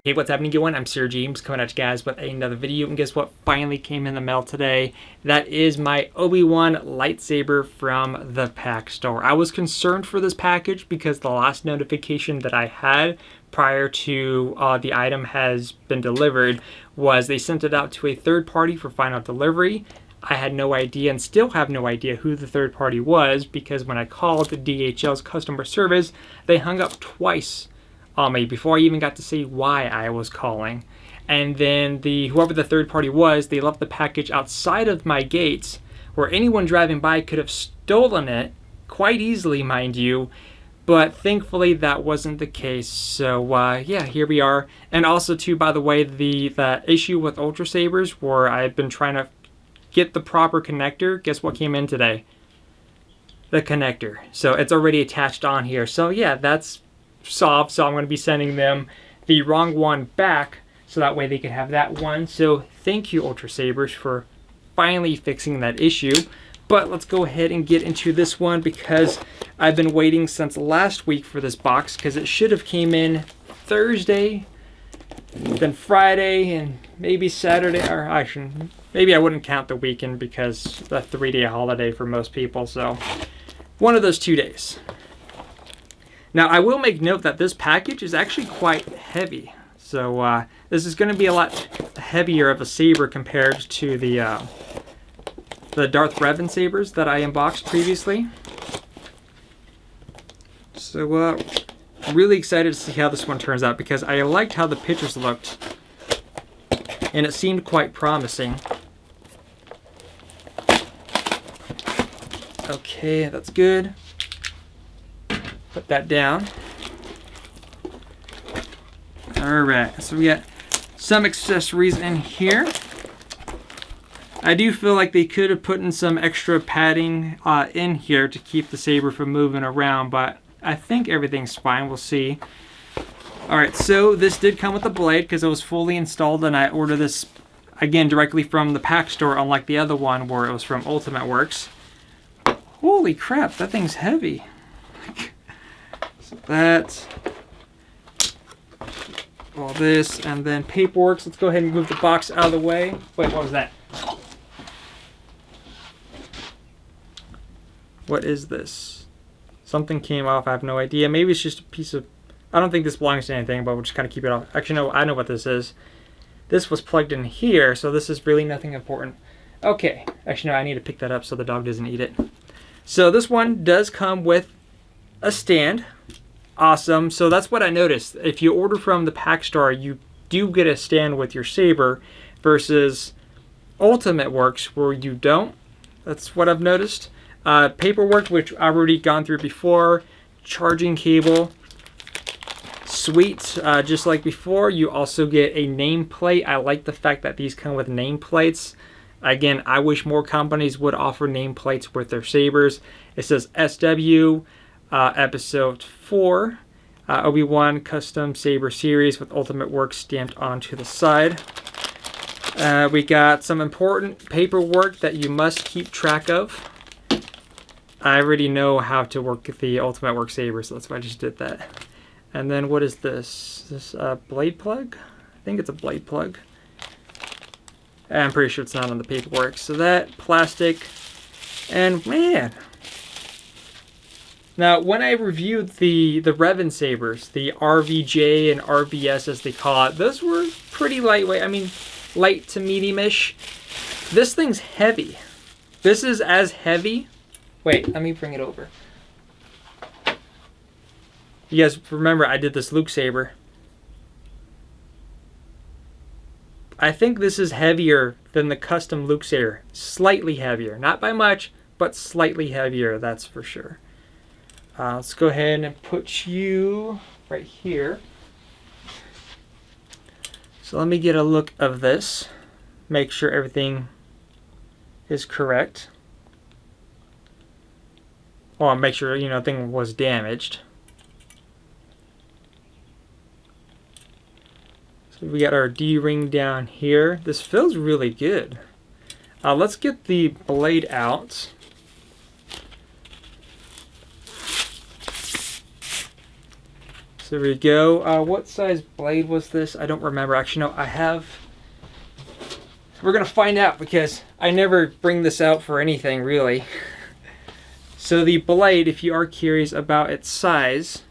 Hey, what's happening, everyone? I'm SirJames coming at you guys with another video, and guess what finally came in the mail today? That is my Obi-Wan lightsaber from the pack store. I was concerned for this package because the last notification that I had prior to the item has been delivered was they sent it out to a third party for final delivery. I had no idea and still have no idea who the third party was because when I called DHL's customer service, they hung up twice on me before I even got to say why I was calling. And then whoever the third party was, they left the package outside of my gates where anyone driving by could have stolen it, quite easily, mind you. But thankfully that wasn't the case. So yeah, here we are. And also too, by the way, the issue with Ultra Sabers where I've been trying to get the proper connector, guess what came in today? The connector. So it's already attached on here. So yeah, that's solved. So I'm going to be sending them the wrong one back so that way they can have that one. So thank you, Ultra Sabers, for finally fixing that issue. But let's go ahead and get into this one because I've been waiting since last week for this box because it should have came in Thursday, then Friday, and maybe Saturday, or actually maybe I wouldn't count the weekend because it's a 3-day holiday for most people. So one of those 2 days. Now, I will make note that this package is actually quite heavy. So this is going to be a lot heavier of a saber compared to the Darth Revan sabers that I unboxed previously. So really excited to see how this one turns out because I liked how the pictures looked and it seemed quite promising. Okay, that's good. Put that down. Alright, so we got some accessories in here. I do feel like they could have put in some extra padding in here to keep the saber from moving around, but I think everything's fine. We'll see. Alright, so this did come with a blade because it was fully installed and I ordered this again directly from the pack store, unlike the other one where it was from Ultimate Works. Holy crap, that thing's heavy. So that's all this, and then paperwork. So let's go ahead and move the box out of the way. Wait, what was that? What is this? Something came off, I have no idea. Maybe it's just a piece of... I don't think this belongs to anything, but we'll just kind of keep it off. Actually, no, I know what this is. This was plugged in here, so this is really nothing important. Okay. Actually, no, I need to pick that up so the dog doesn't eat it. So this one does come with a stand. Awesome. So that's what I noticed. If you order from the pack store, you do get a stand with your saber versus Ultimate Works where you don't. That's what I've noticed. Paperwork, which I've already gone through before. Charging cable. Sweet. Just like before, you also get a nameplate. I like the fact that these come with nameplates. Again, I wish more companies would offer nameplates with their sabers. It says SW. Episode 4, Obi-Wan Custom Saber Series with Ultimate Works stamped onto the side. We got some important paperwork that you must keep track of. I already know how to work the Ultimate Works saber, so that's why I just did that. And then what is this? Is this a blade plug? I think it's a blade plug. I'm pretty sure it's not on the paperwork. So that, plastic, and man... Now, when I reviewed the Revan sabers, the RVJ and RVS as they call it, those were pretty lightweight. I mean, light to medium-ish. This thing's heavy. This is as heavy. Wait, let me bring it over. You guys remember I did this Luke saber. I think this is heavier than the custom Luke saber. Slightly heavier. Not by much, but slightly heavier, that's for sure. Let's go ahead and put you right here. So let me get a look of this. Make sure everything is correct. Oh, make sure, you know, thing was damaged. So we got our D-ring down here. This feels really good. Let's get the blade out. So there we go. What size blade was this? I don't remember. Actually, no, I have. We're going to find out because I never bring this out for anything, really. So the blade, if you are curious about its size,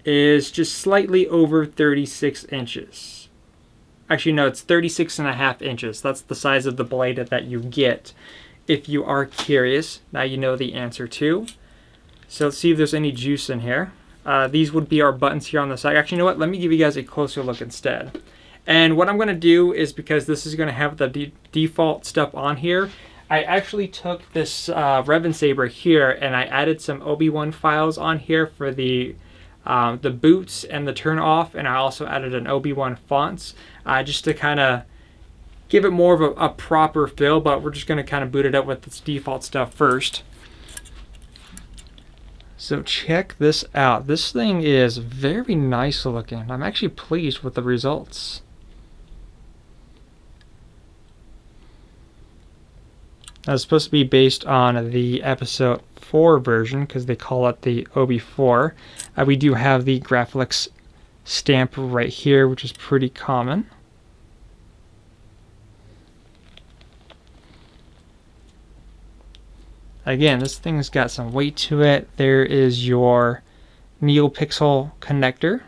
is just slightly over 36 inches. Actually, no, it's 36.5 inches. That's the size of the blade that you get. If you are curious, now you know the answer too. So let's see if there's any juice in here. These would be our buttons here on the side. Actually, you know what? Let me give you guys a closer look instead. And what I'm going to do is, because this is going to have the default stuff on here, I actually took this Revan saber here and I added some Obi-Wan files on here for the boots and the turn off, and I also added an Obi-Wan fonts just to kind of give it more of a proper feel, but we're just going to kind of boot it up with its default stuff first. So check this out. This thing is very nice looking. I'm actually pleased with the results. That's supposed to be based on the episode 4 version because they call it the OBI4. We do have the Graphics stamp right here, which is pretty common. Again, this thing's got some weight to it. There is your NEOPIXEL connector.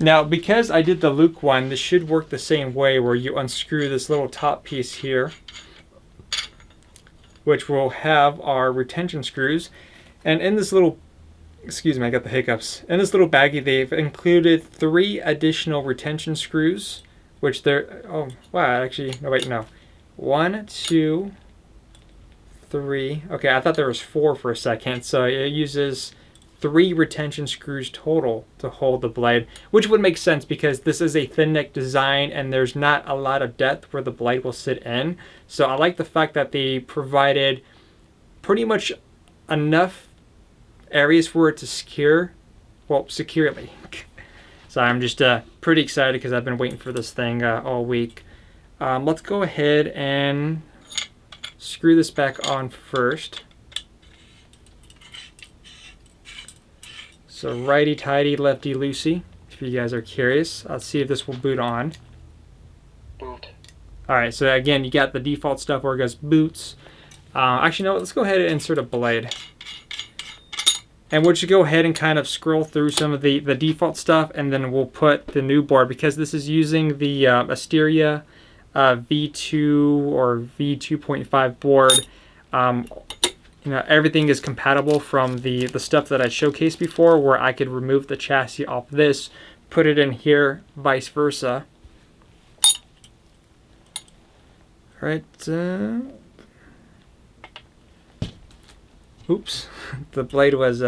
Now, because I did the Luke one, this should work the same way, where you unscrew this little top piece here, which will have our retention screws. And in this little, excuse me, I got the hiccups. In this little baggie, they've included 3 additional retention screws, which they're, oh, wow, actually, no, wait, no. 1, 2, 3. Okay, I thought there was 4 for a second. So it uses 3 retention screws total to hold the blade, which would make sense because this is a thin neck design and there's not a lot of depth where the blade will sit in. So I like the fact that they provided pretty much enough areas for it to secure, well, securely. So I'm just pretty excited because I've been waiting for this thing all week. Let's go ahead and screw this back on first. So righty-tighty, lefty-loosey, if you guys are curious. Let's see if this will boot on. Boot. Alright, so again, you got the default stuff where it goes boots. Actually, no, let's go ahead and insert a blade. And we'll just go ahead and kind of scroll through some of the default stuff, and then we'll put the new board, because this is using the Asteria V2 or V2.5 board. You know, everything is compatible from the stuff that I showcased before, where I could remove the chassis off this, put it in here, vice versa. All right. Oops, the blade was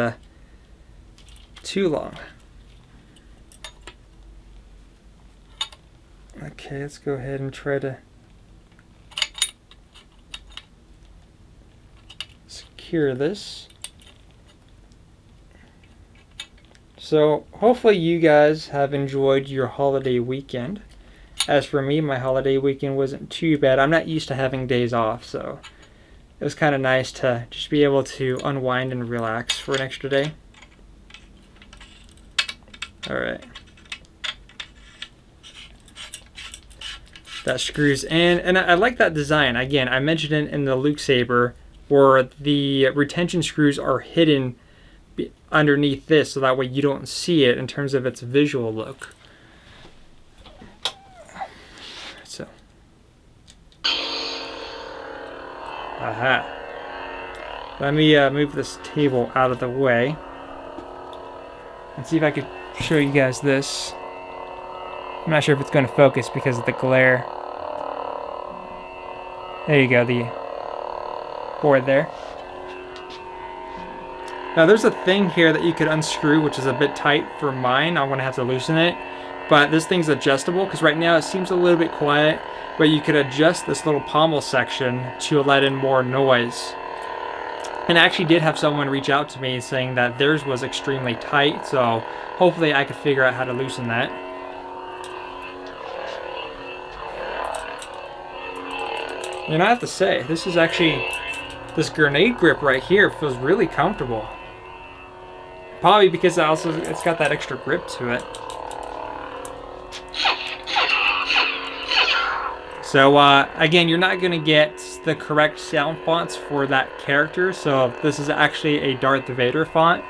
too long. Okay, let's go ahead and try to secure this. So hopefully you guys have enjoyed your holiday weekend. As for me, my holiday weekend wasn't too bad. I'm not used to having days off, so it was kind of nice to just be able to unwind and relax for an extra day. Alright. That screws in, and I like that design. Again, I mentioned it in the Luke saber, where the retention screws are hidden underneath this, so that way you don't see it in terms of its visual look. So, aha. Let me move this table out of the way and see if I could show you guys this. I'm not sure if it's going to focus because of the glare. There you go, the board there. Now there's a thing here that you could unscrew, which is a bit tight for mine. I'm going to have to loosen it. But this thing's adjustable, because right now it seems a little bit quiet, but you could adjust this little pommel section to let in more noise. And I actually did have someone reach out to me saying that theirs was extremely tight, so hopefully I could figure out how to loosen that. And I have to say, this is actually This grenade grip right here feels really comfortable. Probably because it's got that extra grip to it. So again, you're not going to get the correct sound fonts for that character. So this is actually a Darth Vader font,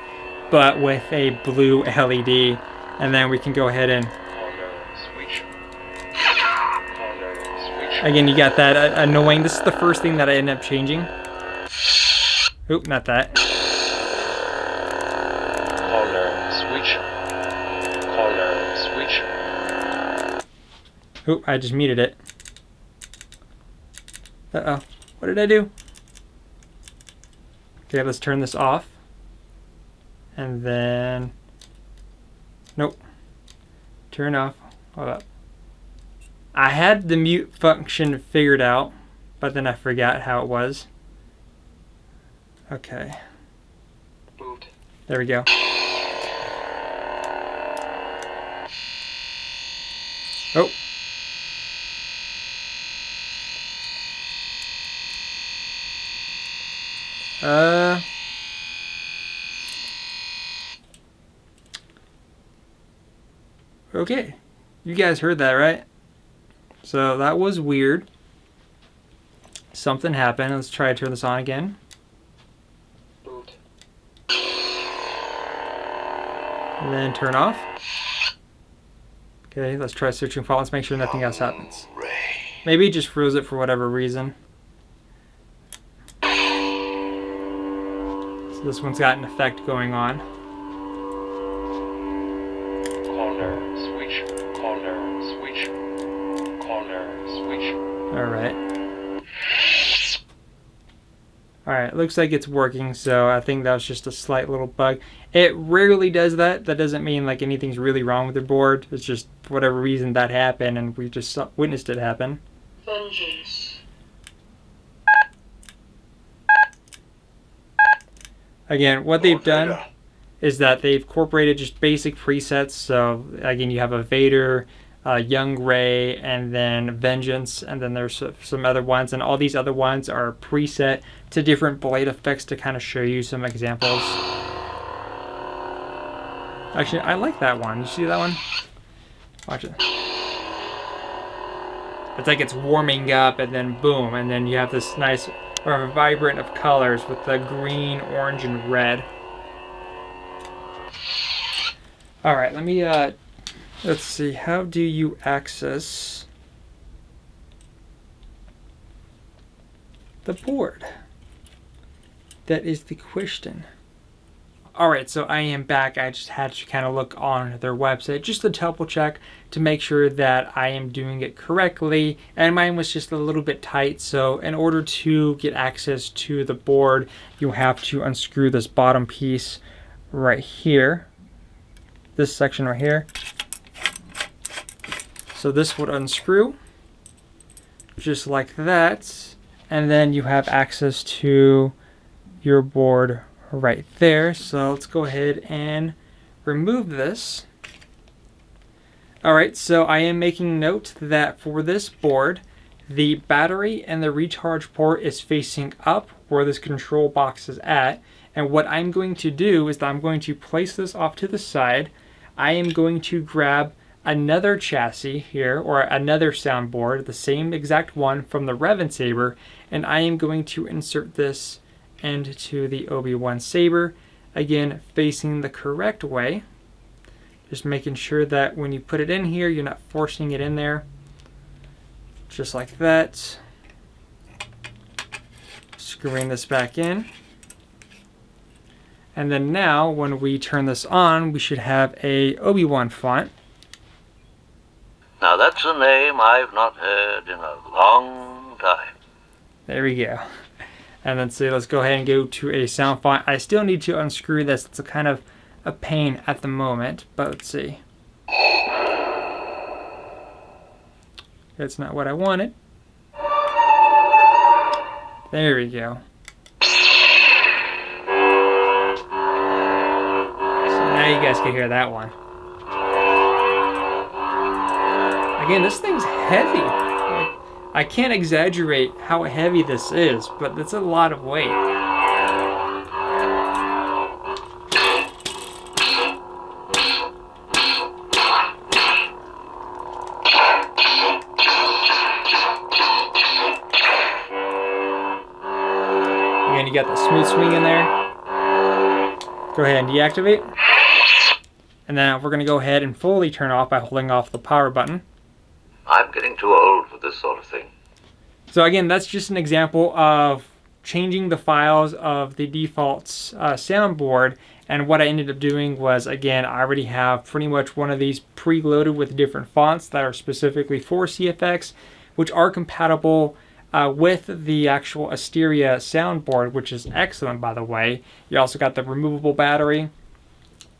but with a blue LED. And then we can go ahead and... Again, you got that annoying... This is the first thing that I ended up changing. Oop, not that. Oop, I just muted it. Uh-oh. What did I do? Okay, let's turn this off. And then... Nope. Turn off. Hold up. I had the mute function figured out, but then I forgot how it was. Okay. Moved. There we go. Oh. Okay. You guys heard that, right? So that was weird. Something happened. Let's try to turn this on again. Moved. And then turn off. Okay, let's try switching font. Let's make sure nothing else happens. Maybe it just froze it for whatever reason. So this one's got an effect going on. Corner, switch, corner, switch, corner, switch. Alright. Alright, looks like it's working, so I think that was just a slight little bug. It rarely does that. That doesn't mean like anything's really wrong with your board. It's just for whatever reason that happened and we just witnessed it happen. Vengeance. Again, what they've done is that they've incorporated just basic presets. So again, you have a Vader, Young Rey, and then Vengeance, and then there's some other ones, and all these other ones are preset to different blade effects to kind of show you some examples. Actually, I like that one. You see that one? Watch it. It's like it's warming up, and then boom, and then you have this nice or vibrant of colors with the green, orange, and red. All right, let me let's see. How do you access the board? That is the question. All right, so I am back. I just had to kind of look on their website just to double check to make sure that I am doing it correctly. And mine was just a little bit tight. So in order to get access to the board, you have to unscrew this bottom piece right here. This section right here. So this would unscrew just like that. And then you have access to your board right there. So let's go ahead and remove this. Alright, so I am making note that for this board, the battery and the recharge port is facing up where this control box is at. And what I'm going to do is that I'm going to place this off to the side. I am going to grab another chassis here, or another soundboard, the same exact one from the Revan saber, and I am going to insert this into the Obi-Wan saber, again facing the correct way. Just making sure that when you put it in here, you're not forcing it in there. Just like that. Screwing this back in. And then now, when we turn this on, we should have a Obi-Wan font. Now that's a name I've not heard in a long time. There we go. And then so let's go ahead and go to a sound font. I still need to unscrew this. It's a kind of a pain at the moment, but let's see. That's not what I wanted. There we go. So now you guys can hear that one. Again, this thing's heavy. I can't exaggerate how heavy this is, but that's a lot of weight. Again, you got the smooth swing in there. Go ahead and deactivate. And then we're going to go ahead and fully turn off by holding off the power button. I'm getting too old for this sort of thing. So again, that's just an example of changing the files of the default soundboard. And what I ended up doing was, again, I already have pretty much one of these preloaded with different fonts that are specifically for CFX, which are compatible with the actual Asteria soundboard, which is excellent, by the way. You also got the removable battery.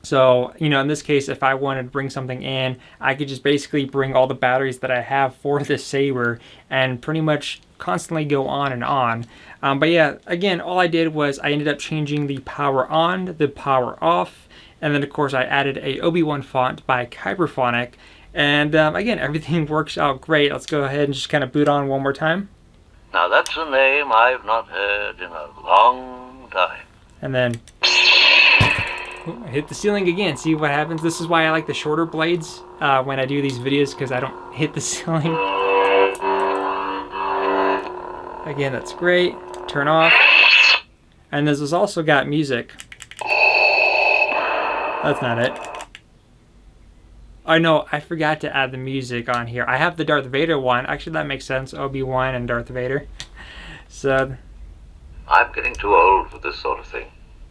So, you know, in this case, if I wanted to bring something in, I could just basically bring all the batteries that I have for this saber and pretty much constantly go on and on. But yeah, again, all I did was I ended up changing the power on, the power off, and then of course I added a Obi-Wan font by Kyberphonic. And again, everything works out great. Let's go ahead and just kind of boot on one more time. Now that's a name I've not heard in a long time. And then I hit the ceiling again. See what happens? This is why I like the shorter blades when I do these videos, because I don't hit the ceiling. Again, that's great. Turn off. And this has also got music. That's not it. I know, I forgot to add the music on here. I have the Darth Vader one. Actually, that makes sense. Obi-Wan and Darth Vader. So I'm getting too old for this sort of thing.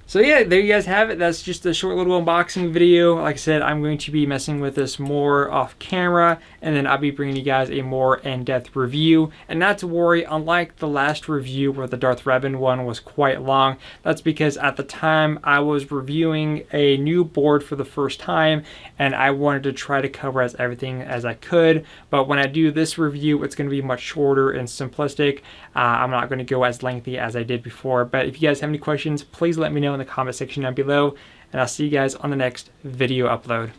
So yeah, there you guys have it. That's just a short little unboxing video. Like I said, I'm going to be messing with this more off camera, and then I'll be bringing you guys a more in-depth review. And not to worry, unlike the last review where the Darth Revan one was quite long, that's because at the time I was reviewing a new board for the first time, and I wanted to try to cover as everything as I could. But when I do this review, it's going to be much shorter and simplistic. I'm not going to go as lengthy as I did before. But if you guys have any questions, please let me know in the comment section down below, and I'll see you guys on the next video upload.